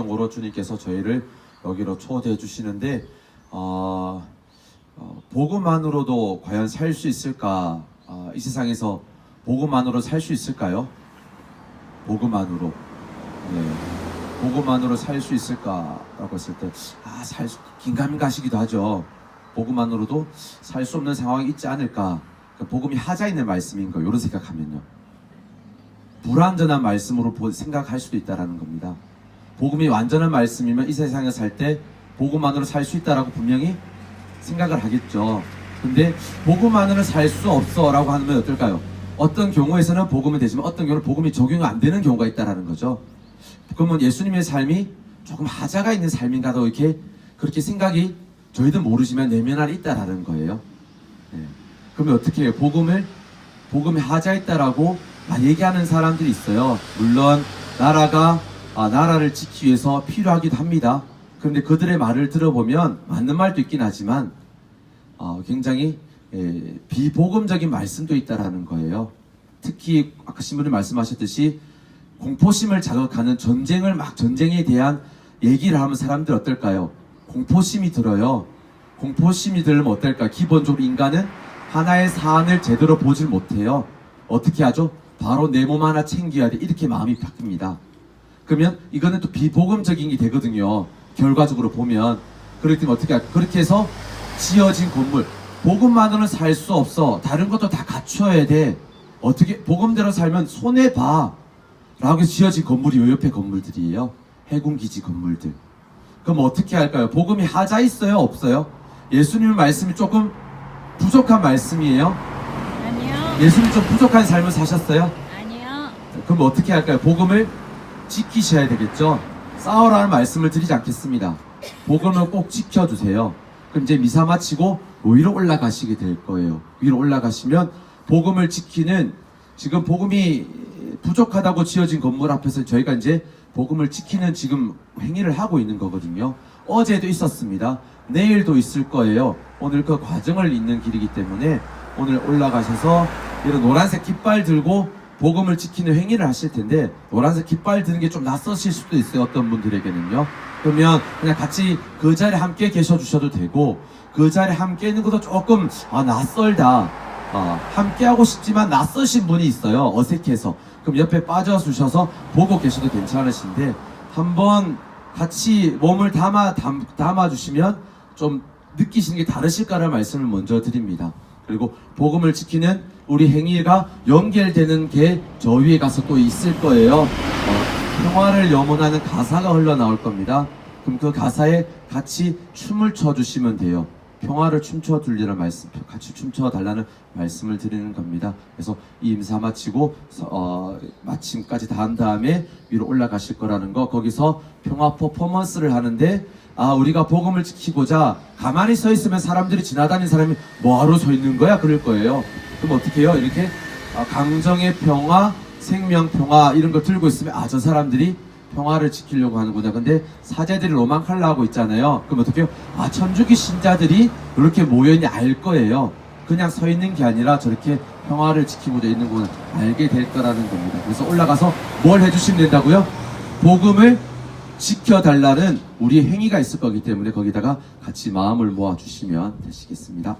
으로 주님께서 저희를 여기로 초대해 주시는데 복음만으로도 과연 살 수 있을까? 이 세상에서 복음만으로 살 수 있을까요? 복음만으로, 복음만으로 살 수 있을까라고 했을 때 긴가민 가시기도 하죠. 복음만으로도 살 수 없는 상황이 있지 않을까? 복음이 하자 있는 말씀인 거, 이런 생각하면요, 불완전한 말씀으로 생각할 수도 있다라는 겁니다. 복음이 완전한 말씀이면 이 세상에 살 때 복음만으로 살 수 있다라고 분명히 생각을 하겠죠. 근데 복음만으로 살 수 없어 라고 하면 어떨까요? 어떤 경우에서는 복음이 되지만 어떤 경우는 복음이 적용이 안 되는 경우가 있다라는 거죠. 그러면 예수님의 삶이 조금 하자가 있는 삶인가도 이렇게 그렇게 생각이 저희도 모르지만 내면 안에 있다라는 거예요. 그러면 어떻게 해요? 복음이 하자 있다라고 얘기하는 사람들이 있어요. 물론 나라를 지키기 위해서 필요하기도 합니다. 그런데 그들의 말을 들어보면 맞는 말도 있긴 하지만 굉장히 비복음적인 말씀도 있다라는 거예요. 특히 아까 신부님 말씀하셨듯이 공포심을 자극하는 전쟁에 대한 얘기를 하면 사람들 어떨까요? 공포심이 들어요. 공포심이 들면 어떨까? 기본적으로 인간은 하나의 사안을 제대로 보질 못해요. 어떻게 하죠? 바로 내 몸 하나 챙겨야 돼, 이렇게 마음이 바뀝니다. 그러면 이거는 또 비복음적인 게 되거든요. 결과적으로 보면. 그렇기 때문에 어떻게 할까? 그렇게 해서 지어진 건물, 복음만으로는 살 수 없어, 다른 것도 다 갖춰야 돼, 어떻게 복음대로 살면 손해봐 라고 지어진 건물이 요 옆에 건물들이에요. 해군기지 건물들. 그럼 어떻게 할까요? 복음이 하자 있어요? 없어요? 예수님의 말씀이 조금 부족한 말씀이에요? 아니요. 예수님 좀 부족한 삶을 사셨어요? 아니요. 그럼 어떻게 할까요? 복음을 지키셔야 되겠죠? 싸우라는 말씀을 드리지 않겠습니다. 복음을 꼭 지켜주세요. 그럼 이제 미사 마치고 위로 올라가시게 될 거예요. 위로 올라가시면 복음을 지키는, 지금 복음이 부족하다고 지어진 건물 앞에서 저희가 이제 복음을 지키는 지금 행위를 하고 있는 거거든요. 어제도 있었습니다. 내일도 있을 거예요. 오늘 그 과정을 잇는 길이기 때문에 오늘 올라가셔서 이런 노란색 깃발 들고 복음을 지키는 행위를 하실 텐데, 노란색 깃발 드는 게 좀 낯서실 수도 있어요. 어떤 분들에게는요. 그러면 그냥 같이 그 자리에 함께 계셔 주셔도 되고, 그 자리에 함께 있는 것도 조금 낯설다, 함께 하고 싶지만 낯서신 분이 있어요. 어색해서. 그럼 옆에 빠져 주셔서 보고 계셔도 괜찮으신데, 한번 같이 몸을 담아 주시면 좀 느끼시는 게 다르실까라는 말씀을 먼저 드립니다. 그리고 복음을 지키는 우리 행위가 연결되는 게 저 위에 가서 또 있을 거예요. 평화를 염원하는 가사가 흘러나올 겁니다. 그럼 그 가사에 같이 춤을 춰주시면 돼요. 평화를 춤춰달라는 말씀, 같이 춤춰달라는 말씀을 드리는 겁니다. 그래서 이 임사 마치고 마침까지 다 한 다음에 위로 올라가실 거라는 거, 거기서 평화 퍼포먼스를 하는데, 우리가 복음을 지키고자 가만히 서 있으면 사람들이 지나다니는 사람이 뭐하러 서 있는 거야? 그럴 거예요. 그럼 어떻게 해요? 이렇게 강정의 평화, 생명 평화 이런 걸 들고 있으면 저 사람들이 평화를 지키려고 하는구나. 근데 사제들이 로망칼라 하고 있잖아요. 그럼 어떻게 해요? 천주교 신자들이 이렇게 모여있는 알 거예요. 그냥 서 있는 게 아니라 저렇게 평화를 지키고자 있는구나 알게 될 거라는 겁니다. 그래서 올라가서 뭘 해주시면 된다고요? 복음을 지켜달라는 우리의 행위가 있을 거기 때문에 거기다가 같이 마음을 모아주시면 되시겠습니다.